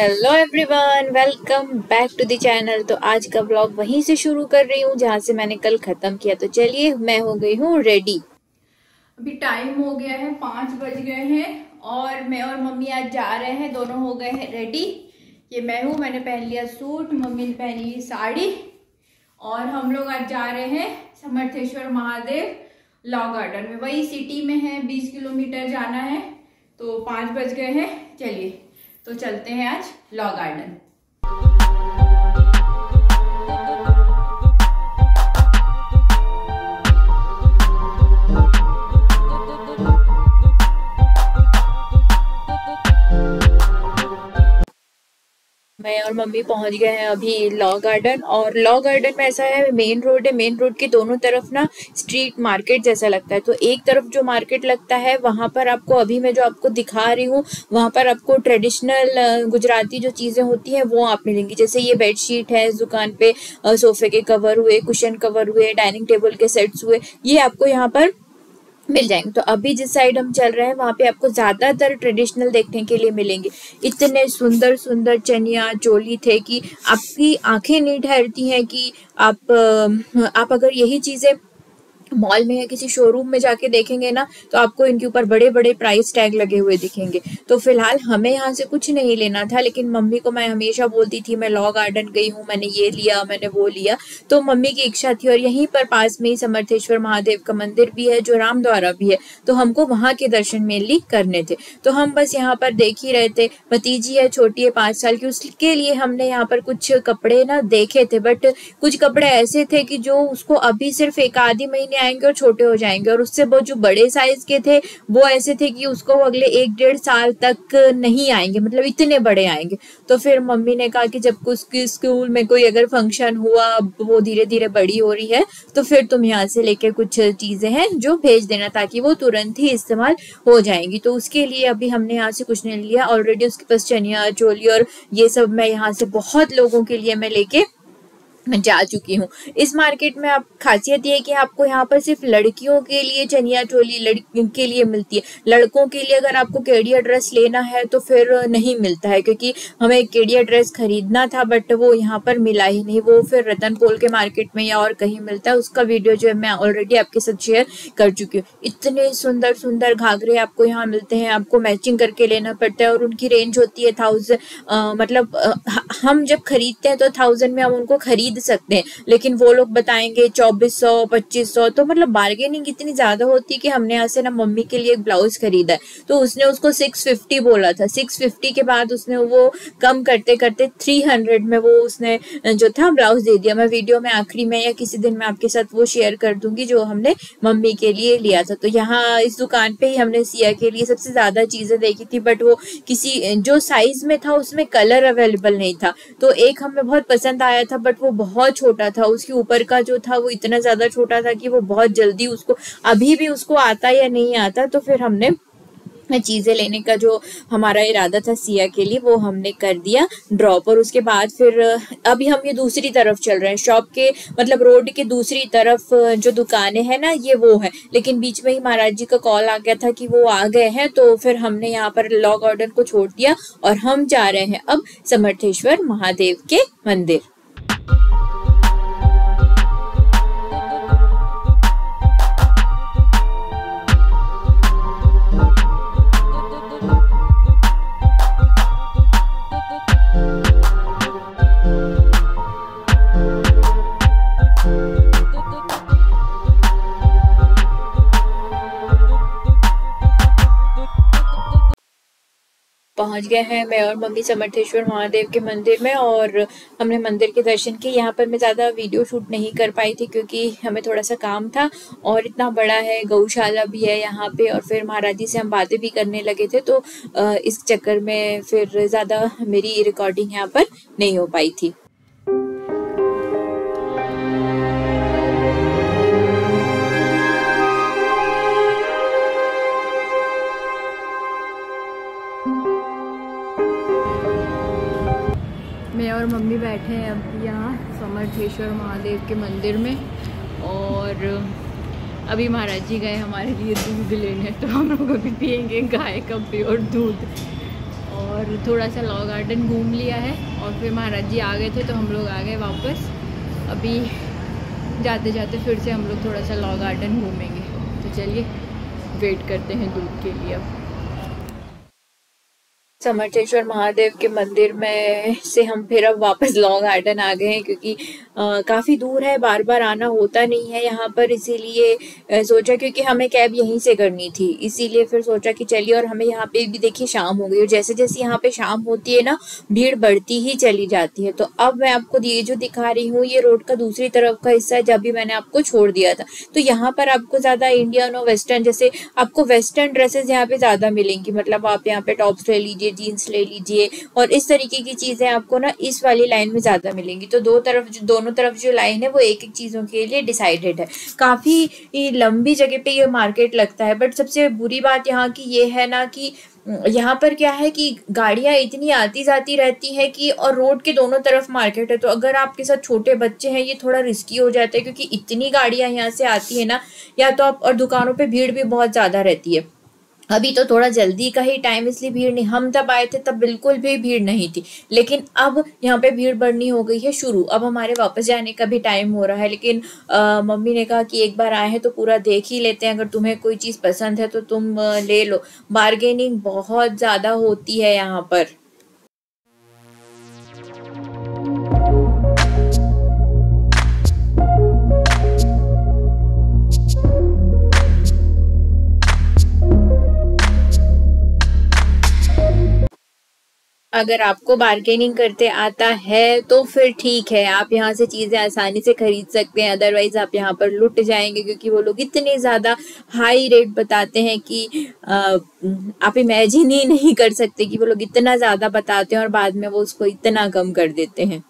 Hello everyone, welcome back to the channel. तो आज का ब्लॉग वहीं से शुरू कर रही हूँ जहाँ से मैंने कल ख़त्म किया। तो चलिए, मैं हो गई हूँ रेडी। अभी टाइम हो गया है, 5 बज गए हैं और मैं और मम्मी आज जा रहे हैं। दोनों हो गए हैं रेडी। ये मैं हूँ, मैंने पहन लिया सूट, मम्मी ने पहनी ली साड़ी और हम लोग आज जा रहे हैं समर्थेश्वर महादेव लॉ गार्डन में। वही सिटी में है, 20 किलोमीटर जाना है। तो 5 बज गए हैं, चलिए तो चलते हैं आज लॉ गार्डन। मैं और मम्मी पहुंच गए हैं अभी लॉ गार्डन। और लॉ गार्डन में ऐसा है, मेन रोड है, मेन रोड के दोनों तरफ ना स्ट्रीट मार्केट जैसा लगता है। तो एक तरफ जो मार्केट लगता है वहां पर आपको, अभी मैं जो आपको दिखा रही हूँ, वहां पर आपको ट्रेडिशनल गुजराती जो चीजें होती हैं वो आप मिलेंगी। जैसे ये बेडशीट है इस दुकान पे, सोफे के कवर हुए, कुशन कवर हुए, डाइनिंग टेबल के सेट्स हुए, ये आपको यहाँ पर मिल जाएंगे। तो अभी जिस साइड हम चल रहे हैं वहाँ पे आपको ज्यादातर ट्रेडिशनल देखने के लिए मिलेंगे। इतने सुंदर सुंदर चनिया चोली थे कि आपकी आंखें नहीं ठहरती हैं कि आप अगर यही चीजें मॉल में या किसी शोरूम में जाके देखेंगे ना तो आपको इनके ऊपर बड़े बड़े प्राइस टैग लगे हुए दिखेंगे। तो फिलहाल हमें यहाँ से कुछ नहीं लेना था, लेकिन मम्मी को मैं हमेशा बोलती थी मैं लॉ गार्डन गई हूँ, मैंने ये लिया, मैंने वो लिया। तो मम्मी की इच्छा थी, और यहीं पर पास में ही समर्थेश्वर महादेव का मंदिर भी है जो राम द्वारा भी है, तो हमको वहां के दर्शन मेनली करने थे। तो हम बस यहाँ पर देख ही रहे थे। भतीजी है, छोटी है, 5 साल की, उसके लिए हमने यहाँ पर कुछ कपड़े ना देखे थे, बट कुछ कपड़े ऐसे थे कि जो उसको अभी सिर्फ 1 आधे महीने आएंगे और छोटे हो जाएंगे, और उससे वो जो बड़े साइज के थे वो ऐसे थे कि उसको अगले 1-1.5 साल तक नहीं आएंगे, मतलब इतने बड़े आएंगे। तो फिर मम्मी ने कहा कि जब उसकी स्कूल में कोई अगर फंक्शन हुआ, वो धीरे धीरे बड़ी हो रही है, तो फिर तुम यहाँ से लेके कुछ चीजें हैं जो भेज देना, ताकि वो तुरंत ही इस्तेमाल हो जाएंगी। तो उसके लिए अभी हमने यहाँ से कुछ नहीं लिया। ऑलरेडी उसके पास चनिया चोली और ये सब मैं यहाँ से बहुत लोगों के लिए मैं लेके जा चुकी हूँ। इस मार्केट में आप खासियत ये है कि आपको यहाँ पर सिर्फ लड़कियों के लिए चनिया चोली लड़कियों के लिए मिलती है। लड़कों के लिए अगर आपको केडिया ड्रेस लेना है तो फिर नहीं मिलता है, क्योंकि हमें केडिया ड्रेस खरीदना था बट वो यहाँ पर मिला ही नहीं। वो फिर रतनपोल के मार्केट में या और कहीं मिलता है। उसका वीडियो जो है मैं ऑलरेडी आपके साथ शेयर कर चुकी हूँ। इतने सुंदर सुंदर घाघरे आपको यहाँ मिलते हैं, आपको मैचिंग करके लेना पड़ता है, और उनकी रेंज होती है 1000, मतलब हम जब खरीदते हैं तो 1000 में हम उनको खरीद सकते हैं, लेकिन वो लोग बताएंगे 2400 2500। तो मतलब बार्गेनिंग इतनी ज्यादा होती है कि हमने यहाँ से ना मम्मी के लिए एक ब्लाउज खरीदा है, तो उसने उसको 650 बोला था। 650 के बाद उसने वो कम करते करते 300 में वो उसने जो था ब्लाउज दे दिया। मैं वीडियो में आखिरी में या किसी दिन मैं आपके साथ वो शेयर कर दूंगी जो हमने मम्मी के लिए लिया था। तो यहाँ इस दुकान पे ही हमने सिया के लिए सबसे ज्यादा चीजें देखी थी, बट वो किसी जो साइज में था उसमें कलर अवेलेबल नहीं था। तो एक हमें बहुत पसंद आया था, बट वो बहुत छोटा था, उसके ऊपर का जो था वो इतना ज्यादा छोटा था कि वो बहुत जल्दी उसको, अभी भी उसको आता या नहीं आता। तो फिर हमने चीजें लेने का जो हमारा इरादा था सिया के लिए वो हमने कर दिया ड्रॉप। और उसके बाद फिर अभी हम ये दूसरी तरफ चल रहे हैं, शॉप के मतलब रोड के दूसरी तरफ जो दुकानें हैं ना ये वो है। लेकिन बीच में ही महाराज जी का कॉल आ गया था कि वो आ गए हैं, तो फिर हमने यहाँ पर लॉ गार्डन को छोड़ दिया और हम जा रहे हैं अब समर्थेश्वर महादेव के मंदिर। पहुंच गए हैं मैं और मम्मी समर्थेश्वर महादेव के मंदिर में, और हमने मंदिर के दर्शन किए। यहाँ पर मैं ज़्यादा वीडियो शूट नहीं कर पाई थी क्योंकि हमें थोड़ा सा काम था, और इतना बड़ा है, गौशाला भी है यहाँ पे, और फिर महाराज जी से हम बातें भी करने लगे थे, तो इस चक्कर में फिर ज़्यादा मेरी रिकॉर्डिंग यहाँ पर नहीं हो पाई थी। मैं और मम्मी बैठे हैं अब यहाँ समर्थेश्वर महादेव के मंदिर में, और अभी महाराज जी गए हमारे लिए दूध लेने, तो हम लोग अभी पियेंगे गाय का प्योर दूध। और थोड़ा सा लॉ गार्डन घूम लिया है और फिर महाराज जी आ गए थे तो हम लोग आ गए वापस। अभी जाते जाते फिर से हम लोग थोड़ा सा लॉ गार्डन घूमेंगे। तो चलिए वेट करते हैं दूध के लिए। अब समर्थेश्वर महादेव के मंदिर में से हम फिर अब वापस लॉ गार्डन आ गए हैं, क्योंकि काफ़ी दूर है, बार बार आना होता नहीं है यहाँ पर, इसीलिए सोचा, क्योंकि हमें कैब यहीं से करनी थी, इसीलिए फिर सोचा कि चलिए। और हमें यहाँ पे भी देखिए शाम हो गई और जैसे जैसे यहाँ पे शाम होती है ना भीड़ बढ़ती ही चली जाती है। तो अब मैं आपको ये जो दिखा रही हूँ ये रोड का दूसरी तरफ का हिस्सा है, जब भी मैंने आपको छोड़ दिया था। तो यहाँ पर आपको ज़्यादा इंडियन और वेस्टर्न, जैसे आपको वेस्टर्न ड्रेसेस यहाँ पे ज़्यादा मिलेंगी, मतलब आप यहाँ पे टॉप्स ले लीजिए, जीन्स ले लीजिए, और इस तरीके की चीजें आपको ना इस वाली लाइन में ज्यादा मिलेंगी। तो दोनों तरफ जो लाइन है वो एक एक चीजों के लिए डिसाइडेड है। काफी लंबी जगह पे ये मार्केट लगता है, बट सबसे बुरी बात यहाँ की ये है ना कि यहाँ पर क्या है कि गाड़ियां इतनी आती जाती रहती है कि, और रोड के दोनों तरफ मार्केट है, तो अगर आपके साथ छोटे बच्चे हैं ये थोड़ा रिस्की हो जाता है, क्योंकि इतनी गाड़ियां यहाँ से आती है ना, या तो आप, और दुकानों पे भीड़ भी बहुत ज्यादा रहती है। अभी तो थोड़ा जल्दी का ही टाइम, इसलिए भीड़ नहीं, हम तब आए थे तब बिल्कुल भी भीड़ नहीं थी, लेकिन अब यहाँ पे भीड़ बढ़नी हो गई है शुरू। अब हमारे वापस जाने का भी टाइम हो रहा है, लेकिन मम्मी ने कहा कि एक बार आए हैं तो पूरा देख ही लेते हैं, अगर तुम्हें कोई चीज़ पसंद है तो तुम ले लो। बार्गेनिंग बहुत ज़्यादा होती है यहाँ पर। अगर आपको बार्गेनिंग करते आता है तो फिर ठीक है, आप यहाँ से चीज़ें आसानी से खरीद सकते हैं, अदरवाइज आप यहाँ पर लुट जाएंगे, क्योंकि वो लोग इतने ज़्यादा हाई रेट बताते हैं कि आप इमेजिन ही नहीं कर सकते कि वो लोग इतना ज़्यादा बताते हैं और बाद में वो उसको इतना कम कर देते हैं।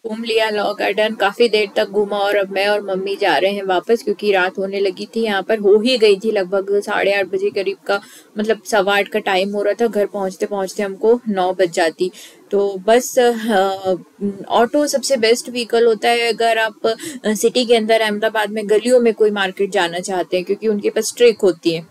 घूम लिया लॉ गार्डन, काफी देर तक घूमा, और अब मैं और मम्मी जा रहे हैं वापस, क्योंकि रात होने लगी थी। यहाँ पर हो ही गई थी लगभग 8:30 बजे करीब का, मतलब 8:15 का टाइम हो रहा था। घर पहुंचते पहुंचते हमको 9 बज जाती। तो बस ऑटो सबसे बेस्ट व्हीकल होता है अगर आप सिटी के अंदर अहमदाबाद में गलियों में कोई मार्केट जाना चाहते हैं, क्योंकि उनके पास ट्रिक होती है।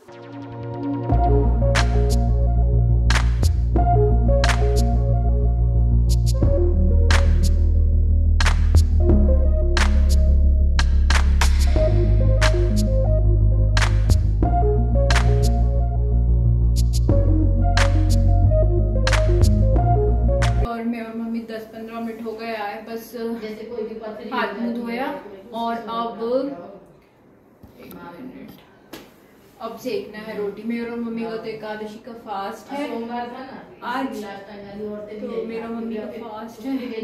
जैसे कोई भी पत्थर हाथ मुंह धोया और अब सेकना है रोटी। मेरे और मम्मी का तो एकादशी का फास्ट है, सोमवार था ना आज, तो मेरा मम्मी का फास्ट है। के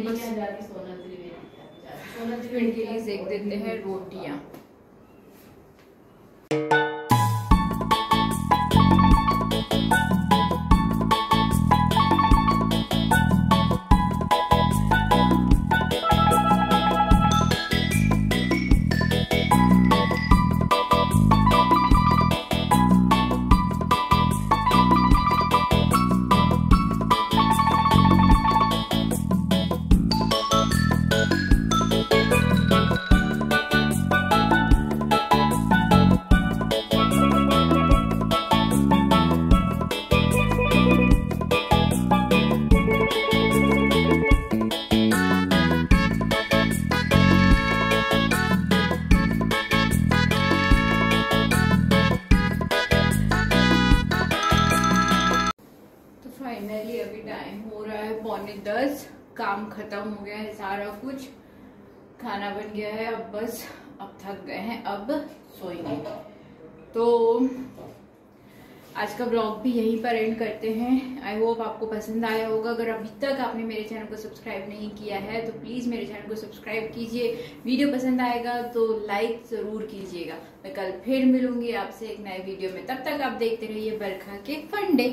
लिए सेक देते हैं रोटियां। फाइनली अभी टाइम हो रहा है 9:45, काम खत्म हो गया है सारा कुछ, खाना बन गया है, अब बस अब थक गए हैं, अब सोएंगे। तो आज का ब्लॉग भी यहीं पर एंड करते हैं। आई होप आपको पसंद आया होगा। अगर अभी तक आपने मेरे चैनल को सब्सक्राइब नहीं किया है तो प्लीज़ मेरे चैनल को सब्सक्राइब कीजिए। वीडियो पसंद आएगा तो लाइक ज़रूर कीजिएगा। मैं कल फिर मिलूंगी आपसे एक नए वीडियो में, तब तक आप देखते रहिए बरखा के फन डे।